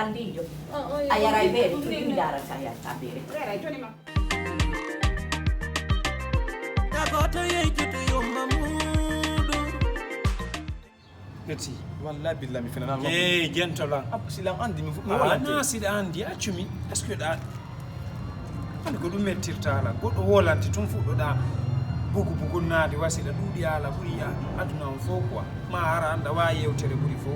Randiglio. Hai vero, tu devi dare a sapere. Hai ragione, ma. Merci. Wallahi billahi mi fina nan. Eh, gentola. Silan andi mi Wala na sida andi accumi. Est-ce que da andi ko dum mettirta ala goddo wolante tum fuddo da bugu naade wasila dudi ala buri ya aduna on fo quoi ma ara anda wa yewtere buri fo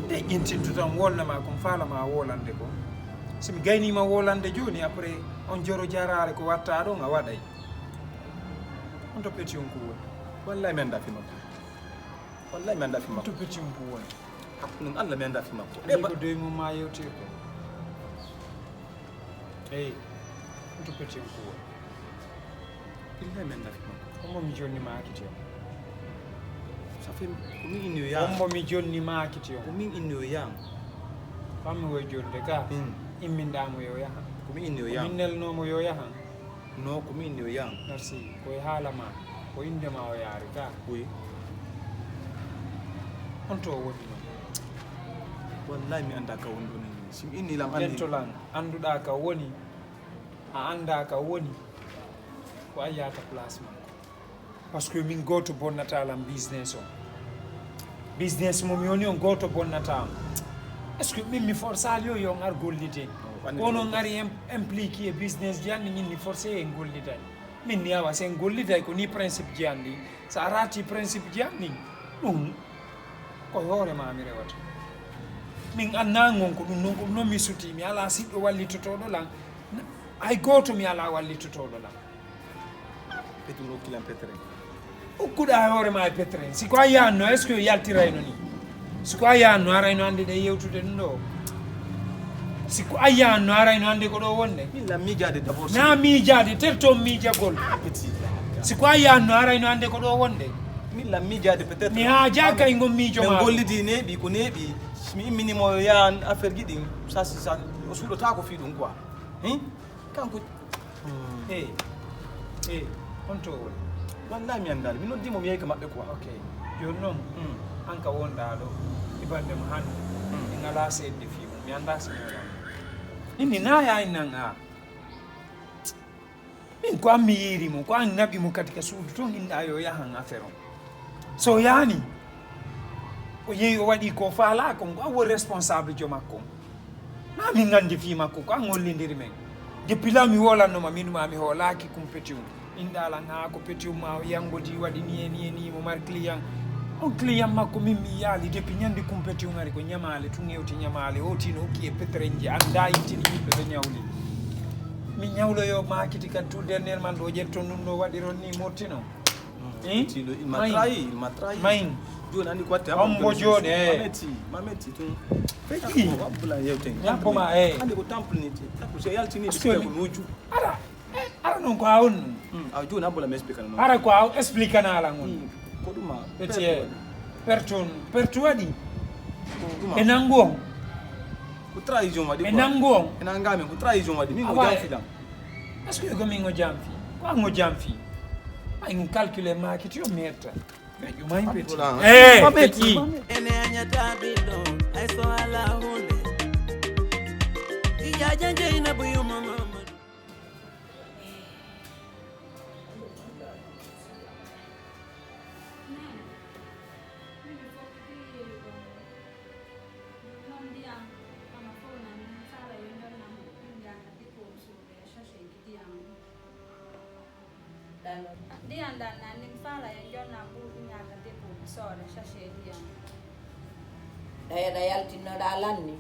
de intintu tan wolna ma ko fala ma wolande ko simi gayni ma wolande joni après on joro jarare ko watta do nga waday on to peti on ko woni wallahi men da fi makko wallahi men da fi on makko to peti on ko woni hakkunum Allah men da fi makko e ko doy mo ma yewtere ko on to peti on ko woni billahi men da fi makko on mo mi jonni ma akiti on ça fait combien il y a on mo mi jonni ma akiti on combien il y a fammi wo jonde ka immindamo yo yaha combien il y a min nelnomo yo yaha non combien il y a merci koye haalama ko indema o yaari ka oui on to woni noon wallahi mi anda ka wondo ni sim inni lam andi dentolan anduɗa ka woni a anda ka woni ko a yata place makko par ce que min goto bonnatalam business o business momi woni on goto bonnatama est ce que min mi forçali yo ngar gollite kono ngari impliqué e business janni ñinni forcé en gollitay min ni awa sen gollitay ko ni principe janni sa rati principe janni ɗum ko hoore ma mi rewata min anna ngon ko ɗum non ko non mi suti mi ala siɗɗo wallitotoɗo lan hay goto mi ala wallitotoɗo lan peturo kilan petre ukkuɗa hoore ma e petren siko a yanno est ce que yaltirayno ni siko a yanno arayno ande ɗe yewtude ɗum ɗo siko a yanno arayno ande ko ɗo wonde la miijade d'abord na miijade terto miijagol petit siko a yanno arayno ande ko ɗo wonde min la miijade peut être mi haaja kay gon miijo ma gollidi neeɓi ko neeɓi mi imminimo yahan affaire ji ɗin ça o suuɗota ko fi ɗum quoi kanko on to woni wallahi mi andali mi noddimo mi yehi ka maɓɓe quoi ok joni noon an ka wonɗa ɗo ibande mo hande mi ngala seedde fimo mi anda sinoɗa inni naya nan a min ko an mi yiirimo ko an naɓimo kadi ka suudu toon inɗa yo yahan affaire on so yani o yeehi o waɗi ko faala kon ko an woni responsable jo makko na min gandi fi makko ko an hollidiri men depuis là mi wolannoma minuma mi hoolaki kum petit um inɗalan ha ko petit um ma o yangodi waɗi ni mo mari client on client makko min mi yaali depuis ñande kum petit um ari ko ñamale tun ewti ñamale hotino hokki e petrenji anda yintini yimɓe ɓe ñawli mi ñawloyo makiti kadi tout dernier man ɗo ƴetton ɗum ɗo waɗiron ni mottino il m'a trahi mayin joni andi ko watte hombo joni mameti tun feki wabbula yewten yabboma andi ko temple ni so yaltini ɓe ko noju ara noon ko a on a joni abbula mi explique non ara ko a explique naala ngon ko ɗuma peti pertu waɗi e nanngu on ko trahison waɗi e nanngu on ena ngamen ko trahison waɗi min ko jamfiɗam est ce que ko min o jamfi ko an o jamfi ay on calcule makiti yo metta ƴumay peti peti ene añata ɓiɗɗo hay so ala hunde ijaja jeyna boyuma mamadou Diyan dan nanin fala yang jona buru nyaka depo sore sachet diyan. Daya yaltinoɗa lanni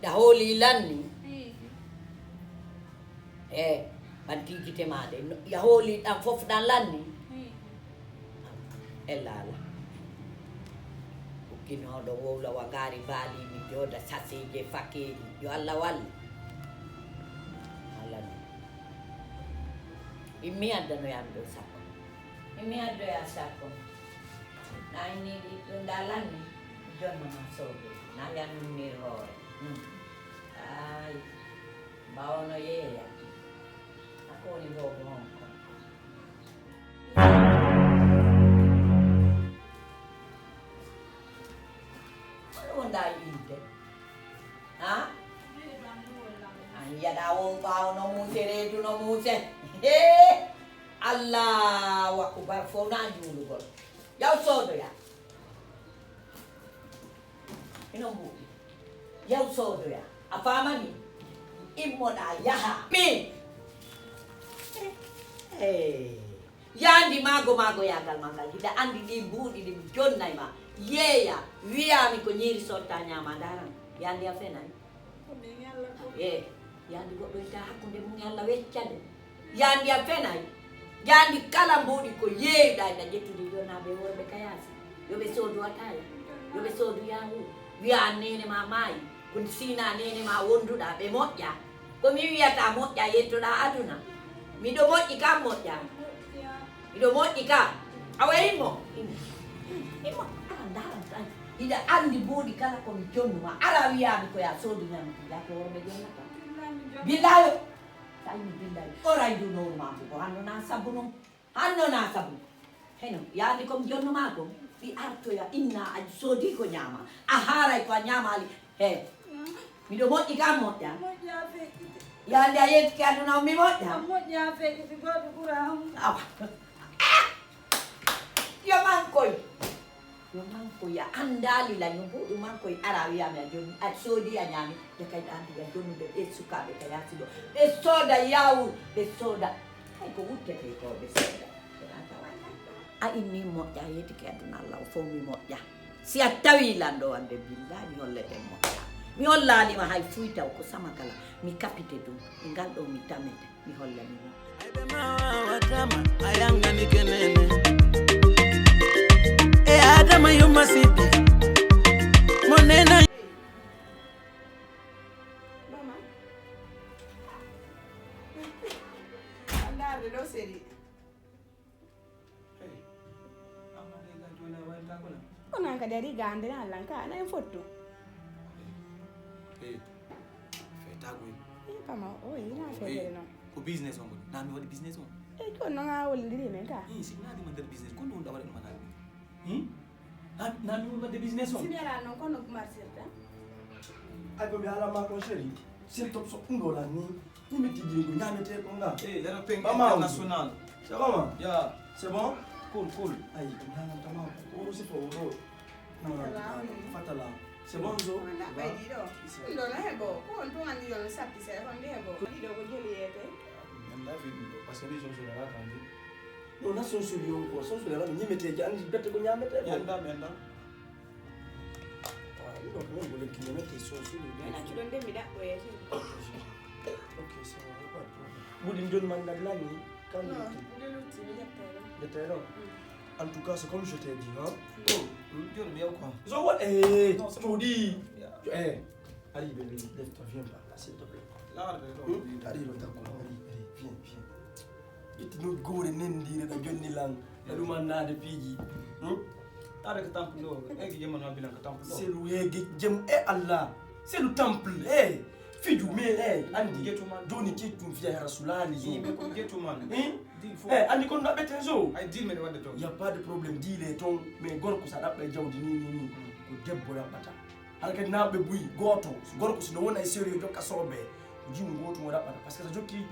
da hooli lanni ɓan tijite maɗe ya hooli ɗan fof ɗan lanni ellala ukkinoɗo wowla wa gaari mbalimi jooda saseje fakeji yo Allah walli Allah immi addanoyam ɗo sakko immi addoya sakko na inni ɗum ɗa lanni jonnoma soode na yannummir hoore ay mbawono yeeya akoni boobo on ko wonda yinde ha yada o bawo no muse redu no muse Allahu akbar fo na julu gol yaw sodo ya ino bu yaw sodo ya afamani immoda yaha mi yandi mago yagal mangal hida andi di budi di jonnay ma yeya wiya mi ko nyiri sotta nyama daran yandi afena yandi goɗɗo ita hakkunde mum Allah weccade yandi a fenay yandi kala mboɗi ko yeeyɗa da ƴettude jonaɓe worɓe kayasi yoɓe soodu ataya yoɓe soodu yahu wiya nene ma maayi ko sina nene ma wonduɗa ɓe moƴƴa komi wiyata moƴƴa yettoɗa aduna miɗo moƴƴi kam moƴƴa miɗo moƴƴi kam a wayimo imo daran tan ida andi mboɗi kala komi jonnuma ara wiyami koya soodu ñami ko jake worɓe jonnata billahi tawi billahi oray du no mako ko hanno na sabu non hanno na sabu heno yaani kom jonno mako bi artoya inna aji sodi ko nyama a haray ko nyamali he mi do moƴƴi kam moƴƴa yaande a yetti ke aduna mi moƴƴa fekiti goto ɓuram yo manko ya andali la nyumbu manko ara wiyami a joni a sodi a nyami de kay andi ya joni be sukaɓe ka yasiɗo ɓe soda yawu ɓe soda hay ko wuttete ko ɓe soda a inni moƴƴa yetti ke aduna Allah o fof mi moƴƴa si a tawi lando wande billahi mi hollete moƴƴa mi hollanima hay fuytaw ko sama kala mi kapite ɗum e ngal ɗo mi tamete mi hollanima ayɓe mawatama ayangani kenene Adama yuma sidi monena mama andare do seri kono ka dari gande na lanka na foto fetago pama o ina fere no ko business on na mi wadi business on ko no nga wol ndiri men ka signadi man der business ko non dawale man nami wadde business on sinera non kono kumarsirta ay ko mi ala ma ko chéri sil top so ngola ni mi tiji ko nyamete ko nga lera peng international c'est bon ya c'est bon cool ay nyama tama ko si fo ro fatala c'est bon zo na bay di do ndo na hebo ko on to andi do sappi se ko hebo di do ko jeli yete nda fi parce que les gens sont là quand non na son sur yo ko son sur la ni mete ja andi bette ko nyamete yanda ni do ko ngol ki mete son sur yo na ci don dembi da ko yete ok c'est bon budi ndon man na lani kan non de l'outil de terrain en tout cas c'est comme je t'ai dit hein Dieu le meilleur quoi zo what Moudi allez bébé lève-toi viens par là s'il te plaît là allez viens it no gore nendire da jonni lang da duma naade piiji tare ka temple do e gi jemma bilan ka temple do c'est lu yegi jem Allah c'est le temple fiju me andi getu man joni ki tum fiya rasulani zo be ko getu man dil fo andi kon da beten zo ay dil me de wadde to y a pas de problème dile ton mais gorko sa dabbe jawdi ni ko debbo rabata halka nabe buyi goto gorko so wona e sérieux jokka sobe jimu goto mo rabata parce que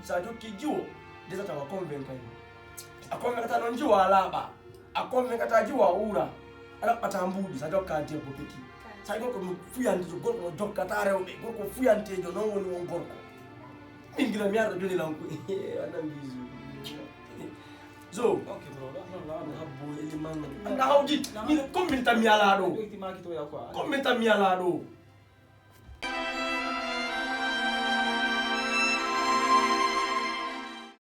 sa jokki jiwo déjà tawa convaincre a convaincre non jiwa laba a convaincre jiwa ura ala pata mbudi sa jokka debbo peki sa gorko no fuyante gorko no jokka ta rewbe gorko fuyante jo non woni won gorko mingira mi ardo joni lanko anan bizu zo okay bro non la habbo eliman anda hawdi ni comme min tam yala do ti ma ki to ya quoi comme min tam yala do